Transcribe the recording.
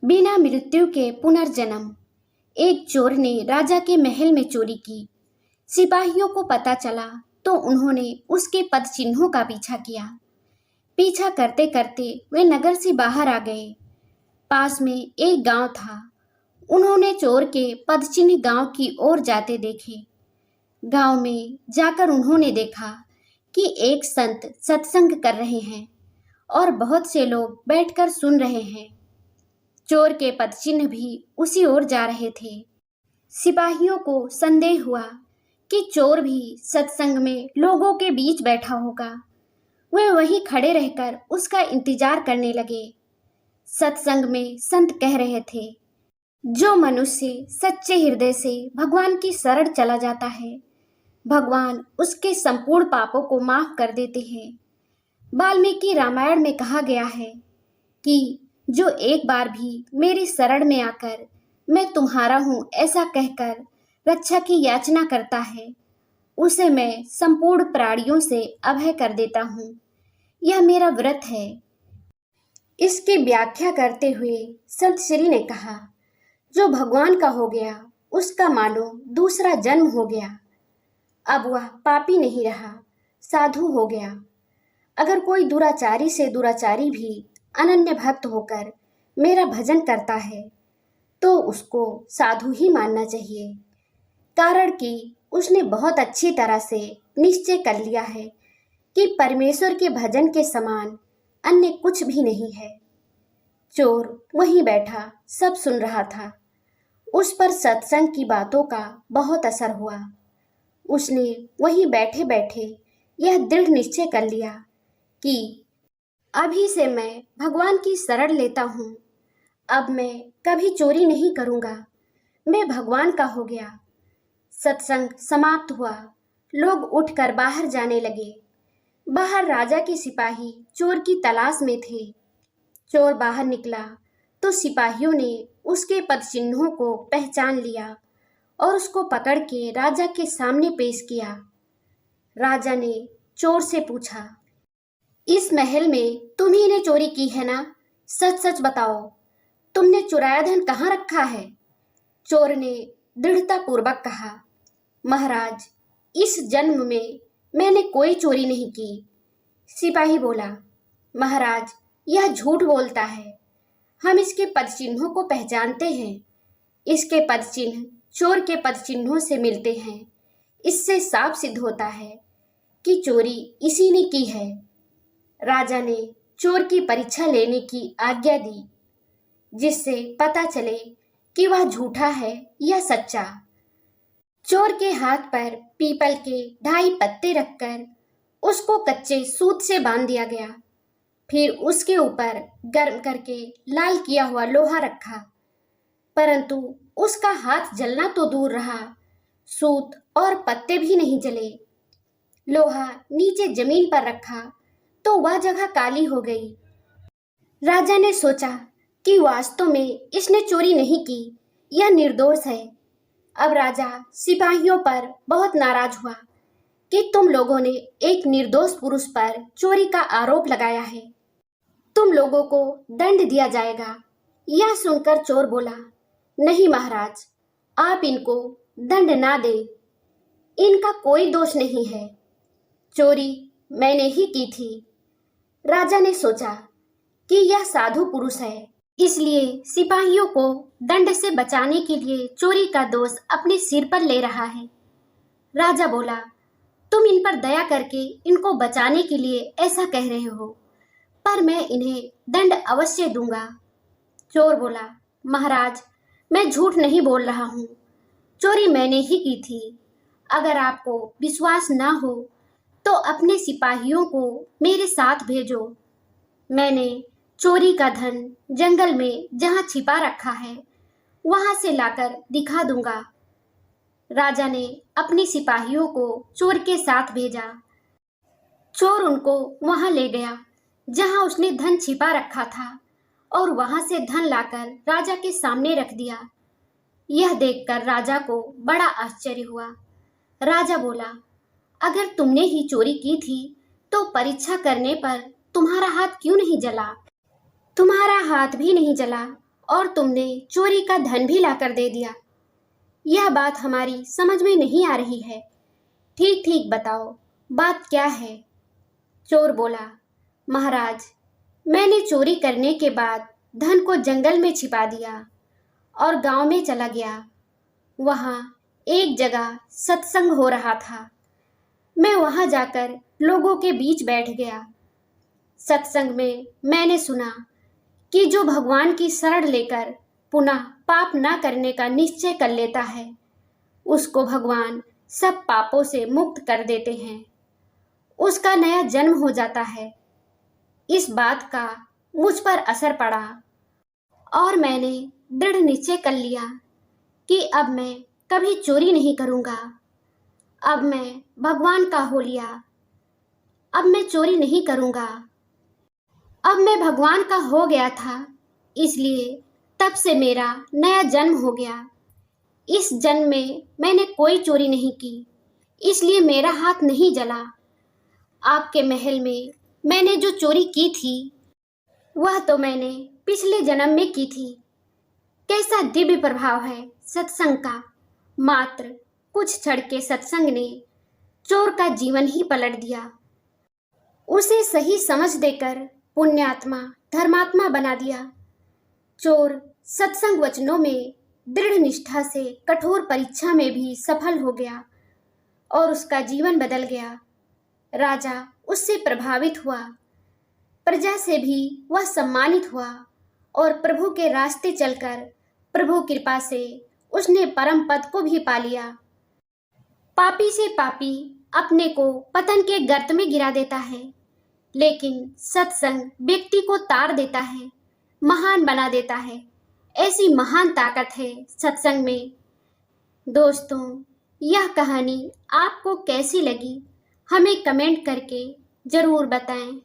बिना मृत्यु के पुनर्जन्म। एक चोर ने राजा के महल में चोरी की। सिपाहियों को पता चला तो उन्होंने उसके पद चिन्हों का पीछा किया। पीछा करते करते वे नगर से बाहर आ गए। पास में एक गांव था। उन्होंने चोर के पद चिन्ह गांव की ओर जाते देखे। गांव में जाकर उन्होंने देखा कि एक संत सत्संग कर रहे हैं और बहुत से लोग बैठकर सुन रहे हैं। चोर के पदचिन्ह भी उसी ओर जा रहे थे। सिपाहियों को संदेह हुआ कि चोर भी सत्संग में लोगों के बीच बैठा होगा। वे वहीं खड़े रहकर उसका इंतजार करने लगे। सत्संग में संत कह रहे थे, जो मनुष्य सच्चे हृदय से भगवान की शरण चला जाता है, भगवान उसके संपूर्ण पापों को माफ कर देते हैं। वाल्मीकि रामायण में कहा गया है कि जो एक बार भी मेरी शरण में आकर मैं तुम्हारा हूं ऐसा कहकर रक्षा की याचना करता है, उसे मैं संपूर्ण प्राणियों से अभय कर देता हूं। यह मेरा व्रत है। इसकी व्याख्या करते हुए संत श्री ने कहा, जो भगवान का हो गया उसका मानो दूसरा जन्म हो गया। अब वह पापी नहीं रहा, साधु हो गया। अगर कोई दुराचारी से दुराचारी भी अनन्य भक्त होकर मेरा भजन करता है तो उसको साधु ही मानना चाहिए, कारण कि उसने बहुत अच्छी तरह से निश्चय कर लिया है कि परमेश्वर के भजन के समान अन्य कुछ भी नहीं है। चोर वहीं बैठा सब सुन रहा था। उस पर सत्संग की बातों का बहुत असर हुआ। उसने वहीं बैठे बैठे यह दृढ़ निश्चय कर लिया कि अभी से मैं भगवान की शरण लेता हूँ। अब मैं कभी चोरी नहीं करूँगा। मैं भगवान का हो गया। सत्संग समाप्त हुआ। लोग उठकर बाहर जाने लगे। बाहर राजा के सिपाही चोर की तलाश में थे। चोर बाहर निकला तो सिपाहियों ने उसके पद चिन्हों को पहचान लिया और उसको पकड़ के राजा के सामने पेश किया। राजा ने चोर से पूछा, इस महल में तुम्ही ने चोरी की है ना? सच सच बताओ, तुमने चुराया धन कहाँ रखा है? चोर ने दृढ़ता पूर्वक कहा, महाराज, इस जन्म में मैंने कोई चोरी नहीं की। सिपाही बोला, महाराज, यह झूठ बोलता है। हम इसके पद चिन्हों को पहचानते हैं। इसके पद चिन्ह चोर के पद चिन्हों से मिलते हैं। इससे साफ सिद्ध होता है कि चोरी इसी ने की है। राजा ने चोर की परीक्षा लेने की आज्ञा दी, जिससे पता चले कि वह झूठा है या सच्चा। चोर के हाथ पर पीपल के 2.5 पत्ते रखकर उसको कच्चे सूत से बांध दिया गया। फिर उसके ऊपर गर्म करके लाल किया हुआ लोहा रखा, परंतु उसका हाथ जलना तो दूर रहा, सूत और पत्ते भी नहीं जले। लोहा नीचे जमीन पर रखा तो वह जगह काली हो गई। राजा ने सोचा कि वास्तव में इसने चोरी नहीं की, यह निर्दोष है। अब राजा सिपाहियों पर बहुत नाराज हुआ कि तुम लोगों ने एक निर्दोष पुरुष पर चोरी का आरोप लगाया है, तुम लोगों को दंड दिया जाएगा। यह सुनकर चोर बोला, नहीं महाराज, आप इनको दंड ना दें, इनका कोई दोष नहीं है। चोरी मैंने ही की थी। राजा ने सोचा कि यह साधु पुरुष है, इसलिए सिपाहियों को दंड से बचाने के लिए चोरी का दोष अपने सिर पर ले रहा है। राजा बोला, तुम इन पर दया करके इनको बचाने के लिए ऐसा कह रहे हो, पर मैं इन्हें दंड अवश्य दूंगा। चोर बोला, महाराज, मैं झूठ नहीं बोल रहा हूँ, चोरी मैंने ही की थी। अगर आपको विश्वास ना हो तो अपने सिपाहियों को मेरे साथ भेजो। मैंने चोरी का धन जंगल में जहाँ छिपा रखा है वहां से लाकर दिखा दूंगा। राजा ने अपने सिपाहियों को चोर के साथ भेजा। चोर उनको वहां ले गया जहां उसने धन छिपा रखा था और वहां से धन लाकर राजा के सामने रख दिया। यह देखकर राजा को बड़ा आश्चर्य हुआ। राजा बोला, अगर तुमने ही चोरी की थी तो परीक्षा करने पर तुम्हारा हाथ क्यों नहीं जला? तुम्हारा हाथ भी नहीं जला और तुमने चोरी का धन भी लाकर दे दिया। यह बात हमारी समझ में नहीं आ रही है। ठीक ठीक बताओ, बात क्या है? चोर बोला, महाराज, मैंने चोरी करने के बाद धन को जंगल में छिपा दिया और गांव में चला गया। वहां एक जगह सत्संग हो रहा था। मैं वहां जाकर लोगों के बीच बैठ गया। सत्संग में मैंने सुना कि जो भगवान की शरण लेकर पुनः पाप न करने का निश्चय कर लेता है, उसको भगवान सब पापों से मुक्त कर देते हैं, उसका नया जन्म हो जाता है। इस बात का मुझ पर असर पड़ा और मैंने दृढ़ निश्चय कर लिया कि अब मैं कभी चोरी नहीं करूंगा। अब मैं भगवान का हो लिया। अब मैं चोरी नहीं करूंगा। अब मैं भगवान का हो गया था, इसलिए तब से मेरा नया जन्म हो गया। इस जन्म में मैंने कोई चोरी नहीं की, इसलिए मेरा हाथ नहीं जला। आपके महल में मैंने जो चोरी की थी, वह तो मैंने पिछले जन्म में की थी। कैसा दिव्य प्रभाव है सत्संग का। मात्र कुछ क्षण के सत्संग ने चोर का जीवन ही पलट दिया। उसे सही समझ देकर पुण्यात्मा धर्मात्मा बना दिया। चोर सत्संग वचनों में दृढ़ निष्ठा से कठोर परीक्षा में भी सफल हो गया और उसका जीवन बदल गया। राजा उससे प्रभावित हुआ, प्रजा से भी वह सम्मानित हुआ और प्रभु के रास्ते चलकर प्रभु कृपा से उसने परम पद को भी पा लिया। पापी से पापी अपने को पतन के गर्त में गिरा देता है, लेकिन सत्संग व्यक्ति को तार देता है, महान बना देता है। ऐसी महान ताकत है सत्संग में। दोस्तों, यह कहानी आपको कैसी लगी हमें कमेंट करके जरूर बताएं।